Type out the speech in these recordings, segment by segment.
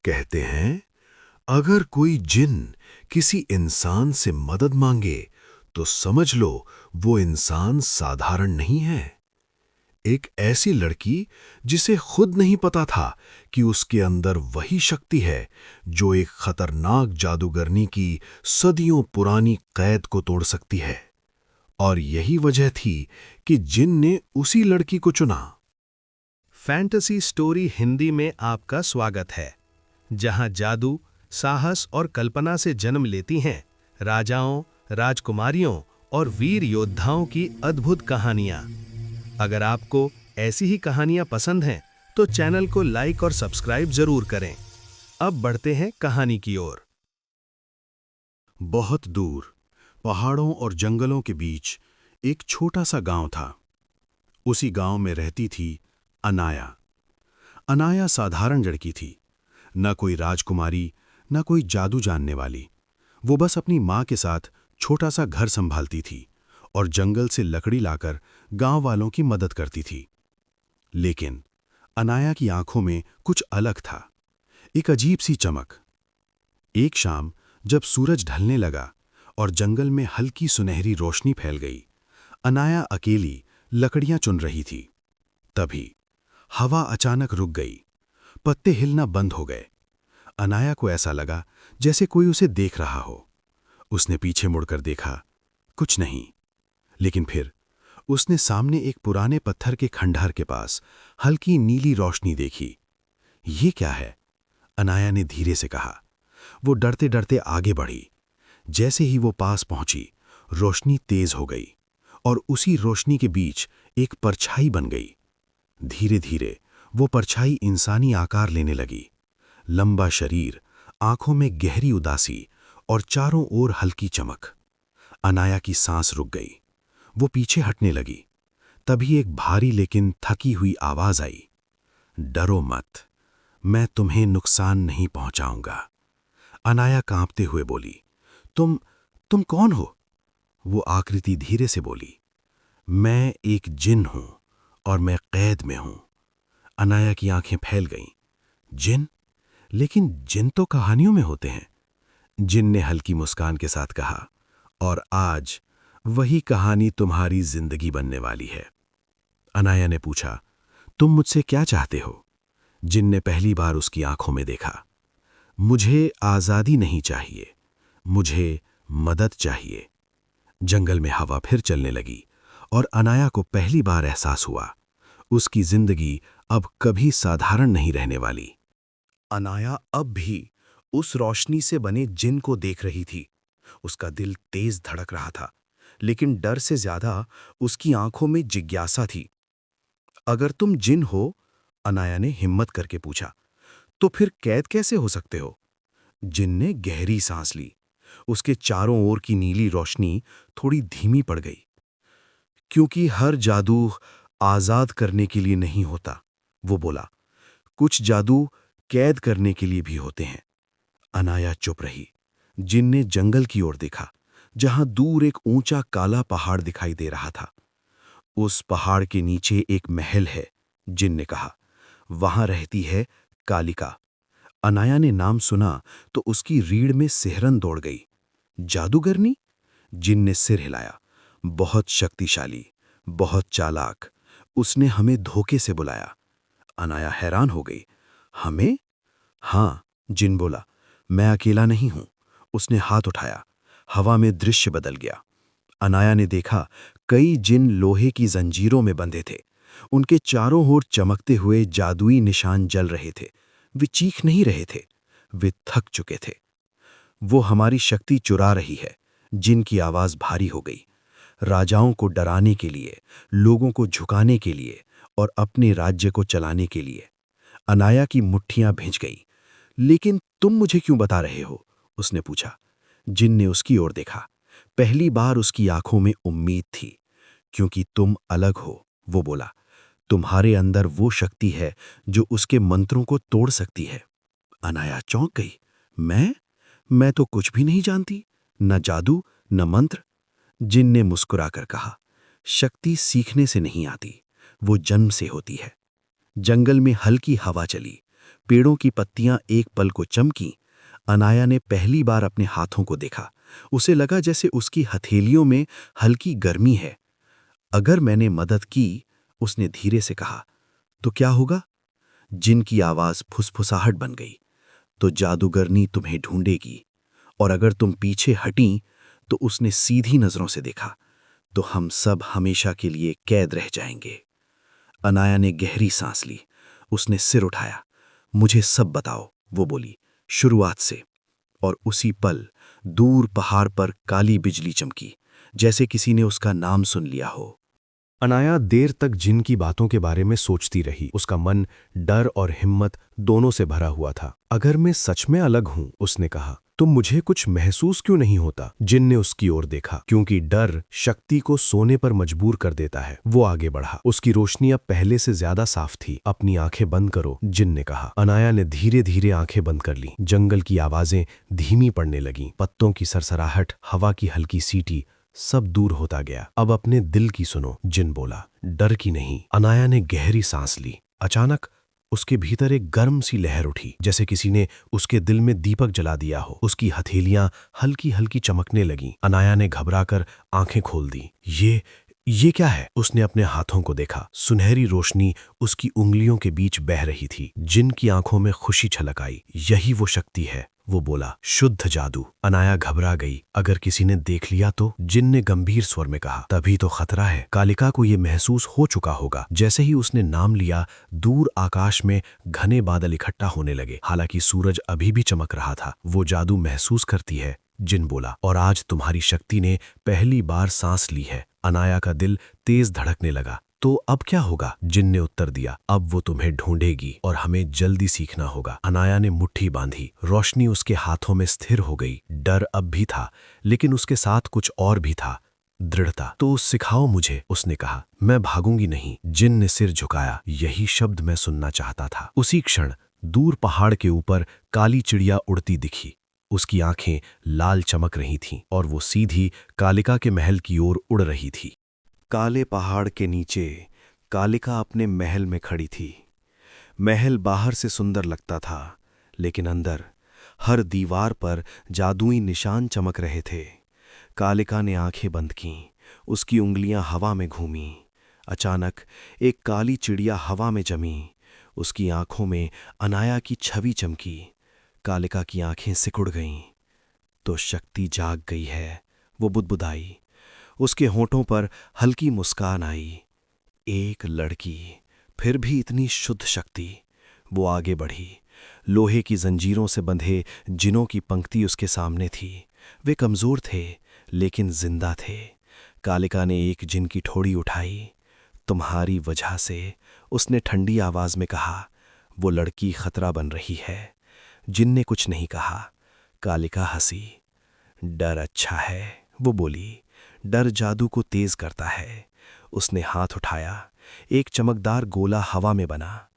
कहते हैं, अगर कोई जिन किसी इंसान से मदद मांगे तो समझ लो वो इंसान साधारण नहीं है। एक ऐसी लड़की जिसे खुद नहीं पता था कि उसके अंदर वही शक्ति है जो एक खतरनाक जादूगरनी की सदियों पुरानी कैद को तोड़ सकती है। और यही वजह थी कि जिन ने उसी लड़की को चुना। फैंटेसी स्टोरी हिंदी में आपका स्वागत है, जहां जादू, साहस और कल्पना से जन्म लेती हैं राजाओं, राजकुमारियों और वीर योद्धाओं की अद्भुत कहानियां। अगर आपको ऐसी ही कहानियां पसंद हैं, तो चैनल को लाइक और सब्सक्राइब जरूर करें। अब बढ़ते हैं कहानी की ओर। बहुत दूर पहाड़ों और जंगलों के बीच एक छोटा सा गांव था। उसी गांव में रहती थी अनाया। अनाया साधारण लड़की थी, न कोई राजकुमारी, न कोई जादू जानने वाली। वो बस अपनी माँ के साथ छोटा सा घर संभालती थी और जंगल से लकड़ी लाकर गांव वालों की मदद करती थी। लेकिन अनाया की आंखों में कुछ अलग था, एक अजीब सी चमक। एक शाम जब सूरज ढलने लगा और जंगल में हल्की सुनहरी रोशनी फैल गई, अनाया अकेली लकड़ियां चुन रही थी। तभी हवा अचानक रुक गई, पत्ते हिलना बंद हो गए। अनाया को ऐसा लगा जैसे कोई उसे देख रहा हो। उसने पीछे मुड़कर देखा, कुछ नहीं। लेकिन फिर उसने सामने एक पुराने पत्थर के खंडहर के पास हल्की नीली रोशनी देखी। ये क्या है? अनाया ने धीरे से कहा। वो डरते डरते आगे बढ़ी। जैसे ही वो पास पहुंची, रोशनी तेज हो गई और उसी रोशनी के बीच एक परछाई बन गई। धीरे धीरे वो परछाई इंसानी आकार लेने लगी। लंबा शरीर, आंखों में गहरी उदासी और चारों ओर हल्की चमक। अनाया की सांस रुक गई। वो पीछे हटने लगी। तभी एक भारी लेकिन थकी हुई आवाज आई, डरो मत, मैं तुम्हें नुकसान नहीं पहुंचाऊंगा। अनाया कांपते हुए बोली, तुम कौन हो? वो आकृति धीरे से बोली, मैं एक जिन हूं और मैं कैद में हूं। अनाया की आंखें फैल गईं। जिन? लेकिन जिन तो कहानियों में होते हैं। जिन ने हल्की मुस्कान के साथ कहा, और आज वही कहानी तुम्हारी जिंदगी बनने वाली है। अनाया ने पूछा, तुम मुझसे क्या चाहते हो? जिन ने पहली बार उसकी आंखों में देखा। मुझे आजादी नहीं चाहिए, मुझे मदद चाहिए। जंगल में हवा फिर चलने लगी और अनाया को पहली बार एहसास हुआ, उसकी जिंदगी अब कभी साधारण नहीं रहने वाली। अनाया अब भी उस रोशनी से बने जिन को देख रही थी। उसका दिल तेज धड़क रहा था, लेकिन डर से ज्यादा उसकी आंखों में जिज्ञासा थी। अगर तुम जिन हो, अनाया ने हिम्मत करके पूछा, तो फिर कैद कैसे हो सकते हो? जिन ने गहरी सांस ली। उसके चारों ओर की नीली रोशनी थोड़ी धीमी पड़ गई। क्योंकि हर जादू आजाद करने के लिए नहीं होता, वो बोला। कुछ जादू कैद करने के लिए भी होते हैं। अनाया चुप रही। जिन ने जंगल की ओर देखा, जहां दूर एक ऊंचा काला पहाड़ दिखाई दे रहा था। उस पहाड़ के नीचे एक महल है, जिन ने कहा। वहां रहती है कालिका। अनाया ने नाम सुना तो उसकी रीढ़ में सिहरन दौड़ गई। जादूगरनी? जिन ने सिर हिलाया। बहुत शक्तिशाली, बहुत चालाक। उसने हमें धोखे से बुलाया। अनाया हैरान हो गई। हमें? हाँ, जिन बोला। मैं अकेला नहीं हूं। उसने हाथ उठाया। हवा में दृश्य बदल गया। अनाया ने देखा, कई जिन लोहे की जंजीरों में बंधे थे। उनके चारों ओर चमकते हुए जादुई निशान जल रहे थे। वे चीख नहीं रहे थे, वे थक चुके थे। वो हमारी शक्ति चुरा रही है। जिन की आवाज भारी हो गई। राजाओं को डराने के लिए, लोगों को झुकाने के लिए और अपने राज्य को चलाने के लिए। अनाया की मुट्ठियां भिंच गई। लेकिन तुम मुझे क्यों बता रहे हो? उसने पूछा। जिन ने उसकी ओर देखा। पहली बार उसकी आंखों में उम्मीद थी। क्योंकि तुम अलग हो, वो बोला। तुम्हारे अंदर वो शक्ति है जो उसके मंत्रों को तोड़ सकती है। अनाया चौंक गई। मैं तो कुछ भी नहीं जानती, न जादू न मंत्र। जिन ने मुस्कुराकर कहा, शक्ति सीखने से नहीं आती, वो जन्म से होती है। जंगल में हल्की हवा चली। पेड़ों की पत्तियां एक पल को चमकी। अनाया ने पहली बार अपने हाथों को देखा। उसे लगा जैसे उसकी हथेलियों में हल्की गर्मी है। अगर मैंने मदद की, उसने धीरे से कहा, तो क्या होगा? जिन की आवाज फुसफुसाहट बन गई। तो जादूगरनी तुम्हें ढूंढेगी, और अगर तुम पीछे हटीं, तो उसने सीधी नजरों से देखा, तो हम सब हमेशा के लिए कैद रह जाएंगे। अनाया ने गहरी सांस ली। उसने सिर उठाया। मुझे सब बताओ, वो बोली, शुरुआत से। और उसी पल दूर पहाड़ पर काली बिजली चमकी, जैसे किसी ने उसका नाम सुन लिया हो। अनाया देर तक जिन की बातों के बारे में सोचती रही। उसका मन डर और हिम्मत दोनों से भरा हुआ था। अगर मैं सच में अलग हूं, उसने कहा, तो मुझे कुछ महसूस क्यों नहीं होता? जिन ने उसकी ओर देखा। क्योंकि डर शक्ति को सोने पर मजबूर कर देता है। वो आगे बढ़ा। उसकी रोशनी अब पहले से ज्यादा साफ थी। अपनी आंखें बंद करो, जिन ने कहा। अनाया ने धीरे धीरे आंखें बंद कर ली। जंगल की आवाजें धीमी पड़ने लगीं। पत्तों की सरसराहट, हवा की हल्की सीटी, सब दूर होता गया। अब अपने दिल की सुनो, जिन बोला, डर की नहीं। अनाया ने गहरी सांस ली। अचानक उसके भीतर एक गर्म सी लहर उठी, जैसे किसी ने उसके दिल में दीपक जला दिया हो। उसकी हथेलियां हल्की हल्की चमकने लगीं। अनाया ने घबराकर आंखें खोल दी। ये क्या है? उसने अपने हाथों को देखा। सुनहरी रोशनी उसकी उंगलियों के बीच बह रही थी। जिन की आंखों में खुशी छलक आई। यही वो शक्ति है, वो बोला, शुद्ध जादू। अनाया घबरा गई। अगर किसी ने देख लिया तो? जिन ने गंभीर स्वर में कहा, तभी तो खतरा है। कालिका को यह महसूस हो चुका होगा। जैसे ही उसने नाम लिया, दूर आकाश में घने बादल इकट्ठा होने लगे। हालांकि सूरज अभी भी चमक रहा था। वो जादू महसूस करती है, जिन बोला, और आज तुम्हारी शक्ति ने पहली बार सांस ली है। अनाया का दिल तेज धड़कने लगा। तो अब क्या होगा? जिन ने उत्तर दिया, अब वो तुम्हें ढूंढेगी और हमें जल्दी सीखना होगा। अनाया ने मुट्ठी बांधी। रोशनी उसके हाथों में स्थिर हो गई। डर अब भी था, लेकिन उसके साथ कुछ और भी था, दृढ़ता। तो सिखाओ मुझे, उसने कहा। मैं भागूंगी नहीं। जिन ने सिर झुकाया। यही शब्द मैं सुनना चाहता था। उसी क्षण दूर पहाड़ के ऊपर काली चिड़िया उड़ती दिखी। उसकी आंखें लाल चमक रही थीं और वो सीधी कालिका के महल की ओर उड़ रही थी। काले पहाड़ के नीचे कालिका अपने महल में खड़ी थी। महल बाहर से सुंदर लगता था, लेकिन अंदर हर दीवार पर जादुई निशान चमक रहे थे। कालिका ने आंखें बंद कीं। उसकी उंगलियां हवा में घूमीं। अचानक एक काली चिड़िया हवा में जमी। उसकी आंखों में अनाया की छवि चमकी। कालिका की आंखें सिकुड़ गईं। तो शक्ति जाग गई है, वो बुदबुदाई। उसके होठों पर हल्की मुस्कान आई। एक लड़की, फिर भी इतनी शुद्ध शक्ति। वो आगे बढ़ी। लोहे की जंजीरों से बंधे जिनों की पंक्ति उसके सामने थी। वे कमजोर थे, लेकिन जिंदा थे। कालिका ने एक जिन की ठोड़ी उठाई। तुम्हारी वजह से, उसने ठंडी आवाज में कहा। वो लड़की खतरा बन रही है। जिन ने कुछ नहीं कहा। कालिका हंसी। डर अच्छा है, वो बोली। डर जादू को तेज करता है। उसने हाथ उठाया। एक चमकदार गोला हवा में बना।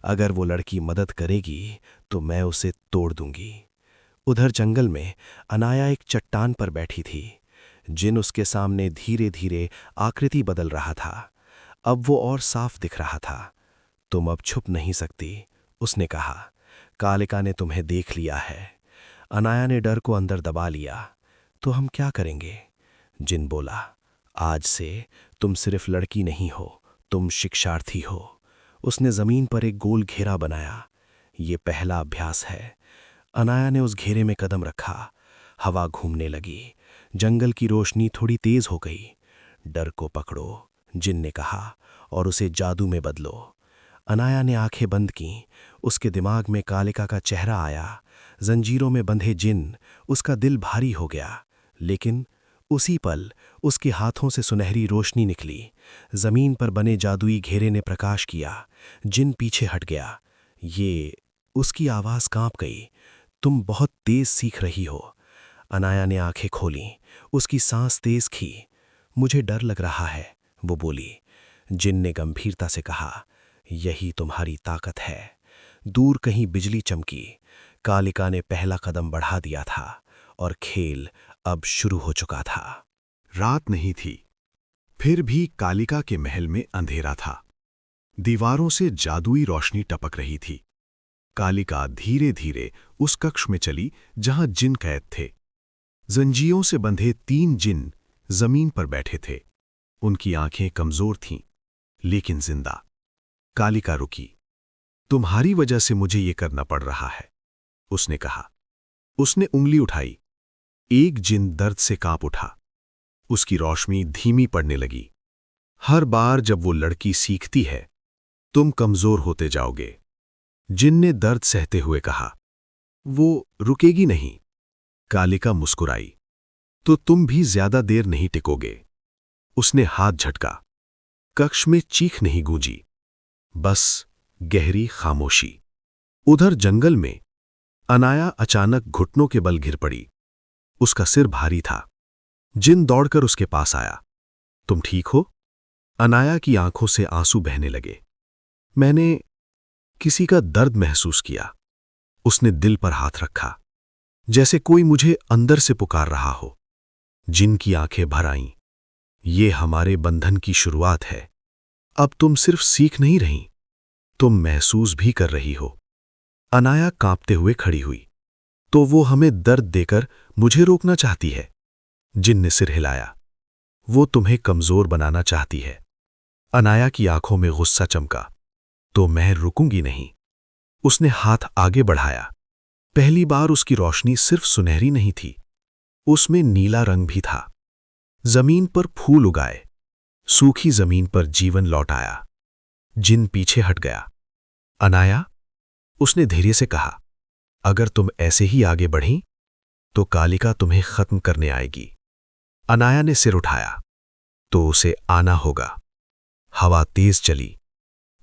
अगर वो लड़की मदद करेगी, तो मैं उसे तोड़ दूंगी। उधर जंगल में अनाया एक चट्टान पर बैठी थी। जिन उसके सामने धीरे धीरे आकृति बदल रहा था। अब वो और साफ दिख रहा था। तुम अब छुप नहीं सकती, उसने कहा। कालिका ने तुम्हें देख लिया है। अनाया ने डर को अंदर दबा लिया। तो हम क्या करेंगे? जिन बोला, आज से तुम सिर्फ लड़की नहीं हो, तुम शिक्षार्थी हो। उसने जमीन पर एक गोल घेरा बनाया। ये पहला अभ्यास है। अनाया ने उस घेरे में कदम रखा। हवा घूमने लगी। जंगल की रोशनी थोड़ी तेज हो गई। डर को पकड़ो, जिन ने कहा, और उसे जादू में बदलो। अनाया ने आंखें बंद कीं। उसके दिमाग में कालिका का चेहरा आया। जंजीरों में बंधे जिन। उसका दिल भारी हो गया। लेकिन उसी पल उसके हाथों से सुनहरी रोशनी निकली। जमीन पर बने जादुई घेरे ने प्रकाश किया। जिन पीछे हट गया। ये, उसकी आवाज कांप गई। तुम बहुत तेज सीख रही हो। अनाया ने आंखें खोलीं। उसकी सांस तेज खी। मुझे डर लग रहा है, वो बोली। जिन ने गंभीरता से कहा, यही तुम्हारी ताकत है। दूर कहीं बिजली चमकी। कालिका ने पहला कदम बढ़ा दिया था और खेल अब शुरू हो चुका था। रात नहीं थी, फिर भी कालिका के महल में अंधेरा था। दीवारों से जादुई रोशनी टपक रही थी। कालिका धीरे धीरे उस कक्ष में चली जहां जिन कैद थे। जंजीरों से बंधे 3 जिन जमीन पर बैठे थे। उनकी आंखें कमजोर थीं, लेकिन जिंदा। कालिका रुकी। तुम्हारी वजह से मुझे ये करना पड़ रहा है, उसने कहा। उसने उंगली उठाई। एक जिन दर्द से कांप उठा। उसकी रोशनी धीमी पड़ने लगी। हर बार जब वो लड़की सीखती है, तुम कमजोर होते जाओगे, जिन ने दर्द सहते हुए कहा। वो रुकेगी नहीं। कालिका मुस्कुराई। तो तुम भी ज्यादा देर नहीं टिकोगे। उसने हाथ झटका। कक्ष में चीख नहीं गूंजी, बस गहरी खामोशी। उधर जंगल में अनाया अचानक घुटनों के बल गिर पड़ी। उसका सिर भारी था। जिन दौड़कर उसके पास आया। तुम ठीक हो? अनाया की आंखों से आंसू बहने लगे। मैंने किसी का दर्द महसूस किया। उसने दिल पर हाथ रखा, जैसे कोई मुझे अंदर से पुकार रहा हो। जिन की आंखें भर आईं। ये हमारे बंधन की शुरुआत है। अब तुम सिर्फ सीख नहीं रही, तुम महसूस भी कर रही हो। अनाया कांपते हुए खड़ी हुई। तो वो हमें दर्द देकर मुझे रोकना चाहती है? जिन ने सिर हिलाया। वो तुम्हें कमजोर बनाना चाहती है। अनाया की आंखों में गुस्सा चमका। तो मैं रुकूंगी नहीं। उसने हाथ आगे बढ़ाया। पहली बार उसकी रोशनी सिर्फ सुनहरी नहीं थी, उसमें नीला रंग भी था। जमीन पर फूल उगाए। सूखी जमीन पर जीवन लौट आया। जिन पीछे हट गया। अनाया, उसने धीरे से कहा, अगर तुम ऐसे ही आगे बढ़ी तो कालिका तुम्हें खत्म करने आएगी। अनाया ने सिर उठाया। तो उसे आना होगा। हवा तेज चली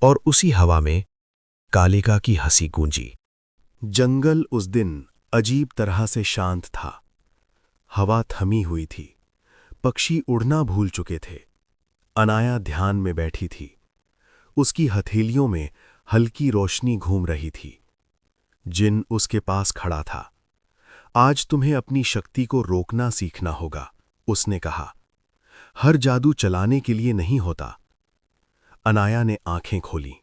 और उसी हवा में कालिका की हंसी गूंजी। जंगल उस दिन अजीब तरह से शांत था। हवा थमी हुई थी। पक्षी उड़ना भूल चुके थे। अनाया ध्यान में बैठी थी। उसकी हथेलियों में हल्की रोशनी घूम रही थी। जिन उसके पास खड़ा था। आज तुम्हें अपनी शक्ति को रोकना सीखना होगा, उसने कहा। हर जादू चलाने के लिए नहीं होता। अनाया ने आंखें खोलीं।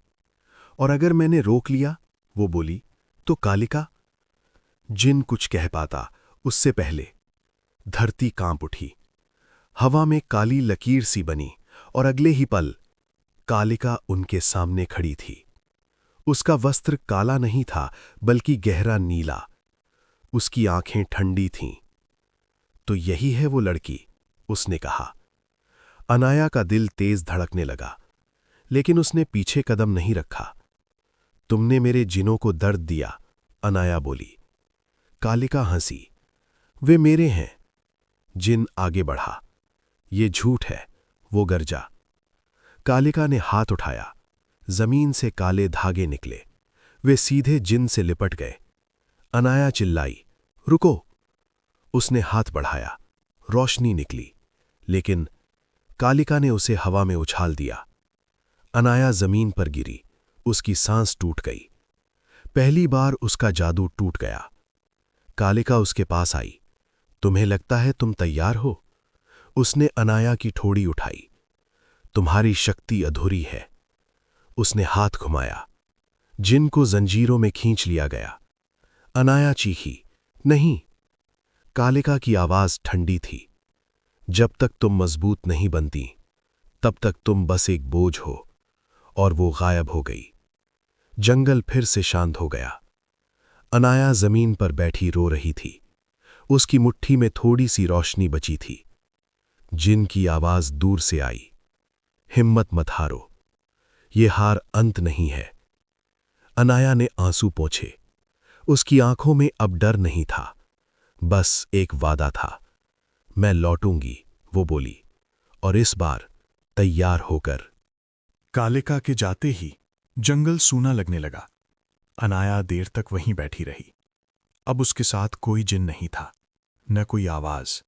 और अगर मैंने रोक लिया, वो बोली, तो कालिका? जिन कुछ कह पाता उससे पहले धरती कांप उठी। हवा में काली लकीर सी बनी और अगले ही पल कालिका उनके सामने खड़ी थी। उसका वस्त्र काला नहीं था, बल्कि गहरा नीला। उसकी आंखें ठंडी थीं। तो यही है वो लड़की, उसने कहा। अनाया का दिल तेज धड़कने लगा, लेकिन उसने पीछे कदम नहीं रखा। तुमने मेरे जिनों को दर्द दिया, अनाया बोली। कालिका हंसी। वे मेरे हैं। जिन आगे बढ़ा। ये झूठ है, वो गरजा। कालिका ने हाथ उठाया। जमीन से काले धागे निकले। वे सीधे जिन से लिपट गए। अनाया चिल्लाई, रुको! उसने हाथ बढ़ाया। रोशनी निकली, लेकिन कालिका ने उसे हवा में उछाल दिया। अनाया जमीन पर गिरी। उसकी सांस टूट गई। पहली बार उसका जादू टूट गया। कालिका उसके पास आई। तुम्हें लगता है तुम तैयार हो? उसने अनाया की ठोड़ी उठाई। तुम्हारी शक्ति अधूरी है। उसने हाथ घुमाया। जिन को जंजीरों में खींच लिया गया। अनाया चीखी, नहीं! कालिका की आवाज ठंडी थी। जब तक तुम मजबूत नहीं बनती, तब तक तुम बस एक बोझ हो। और वो गायब हो गई। जंगल फिर से शांत हो गया। अनाया जमीन पर बैठी रो रही थी। उसकी मुट्ठी में थोड़ी सी रोशनी बची थी। जिन की आवाज दूर से आई, हिम्मत मत हारो। ये हार अंत नहीं है। अनाया ने आंसू पोंछे। उसकी आंखों में अब डर नहीं था, बस एक वादा था। मैं लौटूंगी, वो बोली, और इस बार तैयार होकर। कालिका के जाते ही जंगल सूना लगने लगा। अनाया देर तक वहीं बैठी रही। अब उसके साथ कोई जिन नहीं था, न कोई आवाज,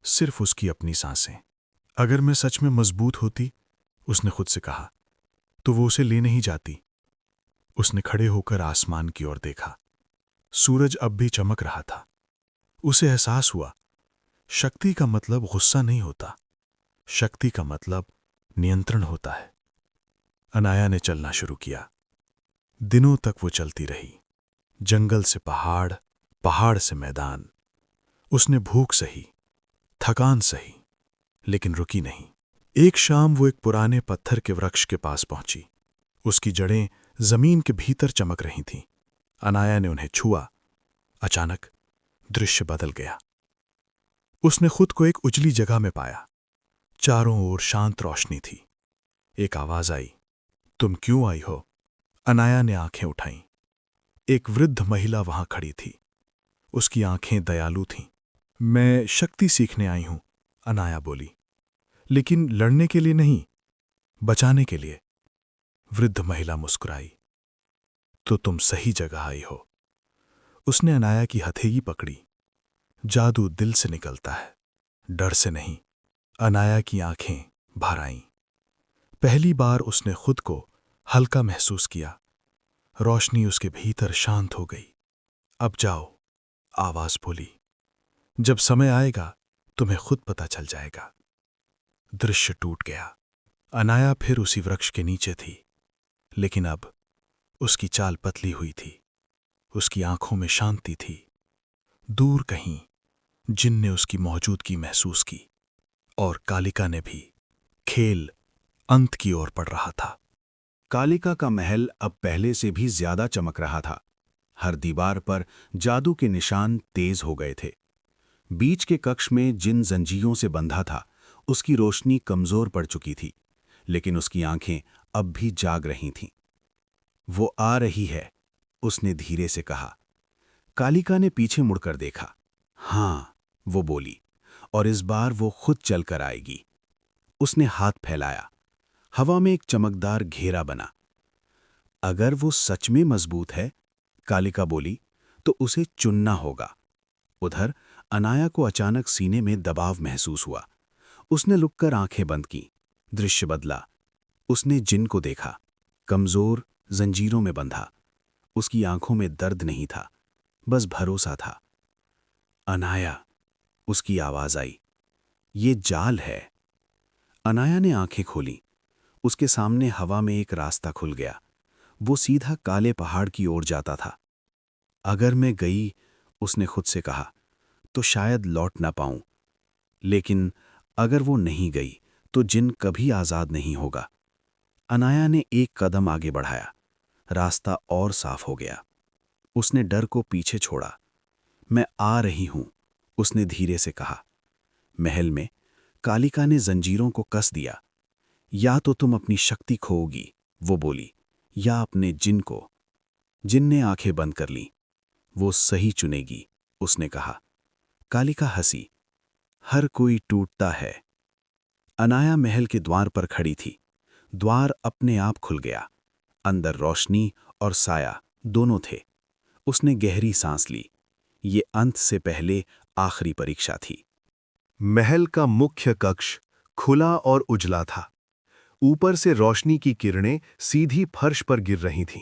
सिर्फ उसकी अपनी सांसें। अगर मैं सच में मजबूत होती, उसने खुद से कहा, तो वो उसे ले नहीं जाती। उसने खड़े होकर आसमान की ओर देखा। सूरज अब भी चमक रहा था। उसे एहसास हुआ, शक्ति का मतलब गुस्सा नहीं होता, शक्ति का मतलब नियंत्रण होता है। अनाया ने चलना शुरू किया। दिनों तक वो चलती रही। जंगल से पहाड़, पहाड़ से मैदान। उसने भूख सही, थकान सही, लेकिन रुकी नहीं। एक शाम वो एक पुराने पत्थर के वृक्ष के पास पहुंची। उसकी जड़ें जमीन के भीतर चमक रही थीं। अनाया ने उन्हें छुआ। अचानक दृश्य बदल गया। उसने खुद को एक उजली जगह में पाया। चारों ओर शांत रोशनी थी। एक आवाज आई, तुम क्यों आई हो? अनाया ने आंखें उठाईं। एक वृद्ध महिला वहां खड़ी थी। उसकी आंखें दयालु थीं। मैं शक्ति सीखने आई हूं, अनाया बोली, लेकिन लड़ने के लिए नहीं, बचाने के लिए। वृद्ध महिला मुस्कुराई। तो तुम सही जगह आई हो। उसने अनाया की हथेली पकड़ी। जादू दिल से निकलता है, डर से नहीं। अनाया की आंखें भर आईं। पहली बार उसने खुद को हल्का महसूस किया। रोशनी उसके भीतर शांत हो गई। अब जाओ, आवाज बोली। जब समय आएगा तुम्हें खुद पता चल जाएगा। दृश्य टूट गया। अनाया फिर उसी वृक्ष के नीचे थी, लेकिन अब उसकी चाल पतली हुई थी। उसकी आंखों में शांति थी। दूर कहीं जिन ने उसकी मौजूदगी महसूस की, और कालिका ने भी। खेल अंत की ओर बढ़ रहा था। कालिका का महल अब पहले से भी ज्यादा चमक रहा था। हर दीवार पर जादू के निशान तेज हो गए थे। बीच के कक्ष में जिन जंजीरों से बंधा था, उसकी रोशनी कमजोर पड़ चुकी थी, लेकिन उसकी आंखें अब भी जाग रही थीं। वो आ रही है, उसने धीरे से कहा। कालिका ने पीछे मुड़कर देखा। हाँ, वो बोली, और इस बार वो खुद चलकर आएगी। उसने हाथ फैलाया। हवा में एक चमकदार घेरा बना। अगर वो सच में मजबूत है, कालिका बोली, तो उसे चुनना होगा। उधर अनाया को अचानक सीने में दबाव महसूस हुआ। उसने रुककर आंखें बंद की। दृश्य बदला। उसने जिन को देखा, कमजोर, जंजीरों में बंधा। उसकी आंखों में दर्द नहीं था, बस भरोसा था। अनाया, उसकी आवाज आई। ये जाल है। अनाया ने आंखें खोली। उसके सामने हवा में एक रास्ता खुल गया। वो सीधा काले पहाड़ की ओर जाता था। अगर मैं गई, उसने खुद से कहा, तो शायद लौट ना पाऊं। लेकिन अगर वो नहीं गई, तो जिन कभी आजाद नहीं होगा। अनाया ने एक कदम आगे बढ़ाया। रास्ता और साफ हो गया। उसने डर को पीछे छोड़ा। मैं आ रही हूं, उसने धीरे से कहा। महल में कालिका ने जंजीरों को कस दिया। या तो तुम अपनी शक्ति खोओगी, वो बोली, या अपने जिन को। जिन ने आंखें बंद कर लीं। वो सही चुनेगी, उसने कहा। कालिका हंसी। हर कोई टूटता है। अनाया महल के द्वार पर खड़ी थी। द्वार अपने आप खुल गया। अंदर रोशनी और साया दोनों थे। उसने गहरी सांस ली। ये अंत से पहले आखिरी परीक्षा थी। महल का मुख्य कक्ष खुला और उजला था। ऊपर से रोशनी की किरणें सीधी फर्श पर गिर रही थीं।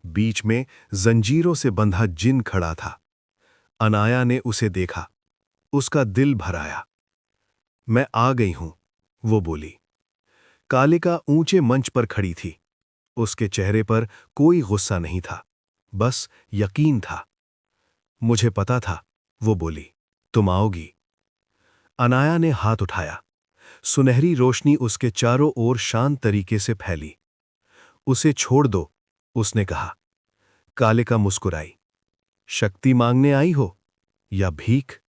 बीच में जंजीरों से बंधा जिन खड़ा था। अनाया ने उसे देखा। उसका दिल भर आया। मैं आ गई हूं, वो बोली। कालिका ऊंचे मंच पर खड़ी थी। उसके चेहरे पर कोई गुस्सा नहीं था, बस यकीन था। मुझे पता था, वो बोली, तुम आओगी। अनाया ने हाथ उठाया। सुनहरी रोशनी उसके चारों ओर शांत तरीके से फैली। उसे छोड़ दो, उसने कहा। कालिका मुस्कुराई। शक्ति मांगने आई हो या भीख?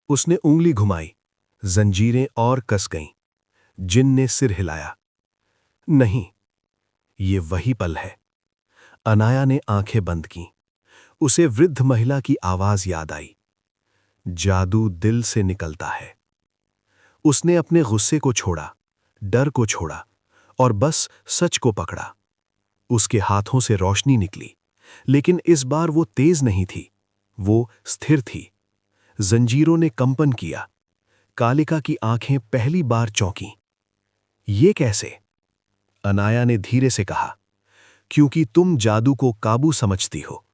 उसने उंगली घुमाई। जंजीरें और कस गईं। जिन ने सिर हिलाया। नहीं, ये वही पल है। अनाया ने आंखें बंद कीं। उसे वृद्ध महिला की आवाज याद आई। जादू दिल से निकलता है। उसने अपने गुस्से को छोड़ा, डर को छोड़ा, और बस सच को पकड़ा। उसके हाथों से रोशनी निकली, लेकिन इस बार वो तेज नहीं थी, वो स्थिर थी। जंजीरों ने कंपन किया। कालिका की आंखें पहली बार चौंकीं। ये कैसे? अनाया ने धीरे से कहा, क्योंकि तुम जादू को काबू समझती हो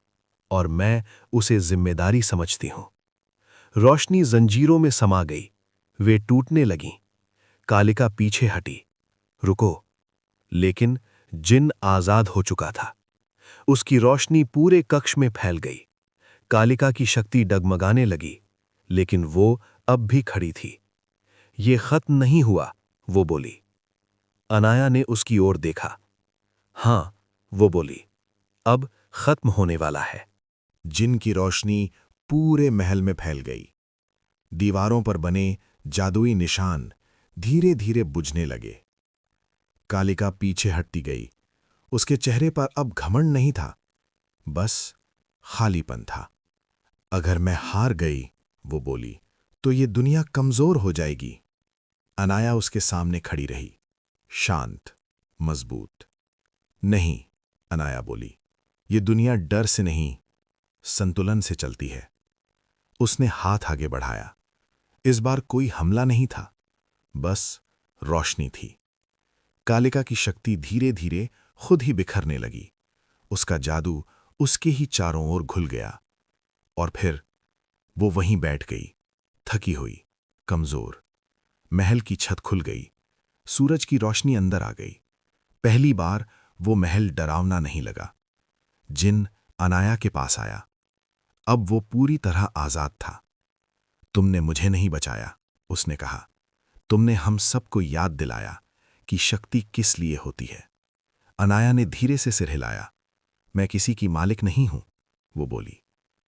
और मैं उसे जिम्मेदारी समझती हूं। रोशनी जंजीरों में समा गई। वे टूटने लगीं। कालिका पीछे हटी। रुको। लेकिन जिन आजाद हो चुका था। उसकी रोशनी पूरे कक्ष में फैल गई। कालिका की शक्ति डगमगाने लगी, लेकिन वो अब भी खड़ी थी। ये खत्म नहीं हुआ, वो बोली। अनाया ने उसकी ओर देखा। हाँ, वो बोली, अब खत्म होने वाला है। जिन की रोशनी पूरे महल में फैल गई। दीवारों पर बने जादुई निशान धीरे धीरे बुझने लगे। कालिका पीछे हटती गई। उसके चेहरे पर अब घमंड नहीं था, बस खालीपन था। अगर मैं हार गई, वो बोली, तो ये दुनिया कमजोर हो जाएगी। अनाया उसके सामने खड़ी रही, शांत, मजबूत। नहीं, अनाया बोली, ये दुनिया डर से नहीं, संतुलन से चलती है। उसने हाथ आगे बढ़ाया। इस बार कोई हमला नहीं था, बस रोशनी थी। कालिका की शक्ति धीरे धीरे खुद ही बिखरने लगी। उसका जादू उसके ही चारों ओर घुल गया। और फिर वो वहीं बैठ गई, थकी हुई, कमजोर। महल की छत खुल गई। सूरज की रोशनी अंदर आ गई। पहली बार वो महल डरावना नहीं लगा। जिन अनाया के पास आया। अब वो पूरी तरह आजाद था। तुमने मुझे नहीं बचाया, उसने कहा। तुमने हम सबको याद दिलाया कि शक्ति किस लिए होती है। अनाया ने धीरे से सिर हिलाया। मैं किसी की मालिक नहीं हूं, वो बोली।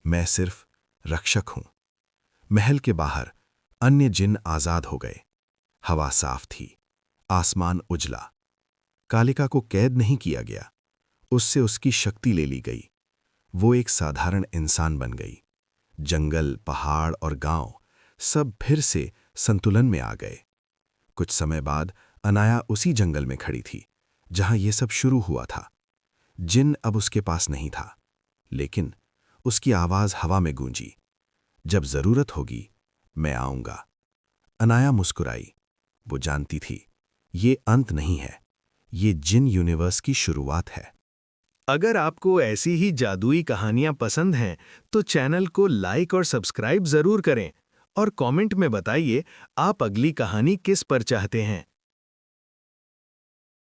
मैं सिर्फ रक्षक हूं। महल के बाहर अन्य जिन आजाद हो गए। हवा साफ थी, आसमान उजला। कालिका को कैद नहीं किया गया, उससे उसकी शक्ति ले ली गई। वो एक साधारण इंसान बन गई। जंगल, पहाड़ और गांव सब फिर से संतुलन में आ गए। कुछ समय बाद अनाया उसी जंगल में खड़ी थी जहां ये सब शुरू हुआ था। जिन अब उसके पास नहीं था, लेकिन उसकी आवाज हवा में गूंजी, जब जरूरत होगी मैं आऊंगा। अनाया मुस्कुराई। वो जानती थी ये अंत नहीं है, ये जिन यूनिवर्स की शुरुआत है। अगर आपको ऐसी ही जादुई कहानियां पसंद हैं तो चैनल को लाइक और सब्सक्राइब जरूर करें और कमेंट में बताइए आप अगली कहानी किस पर चाहते हैं।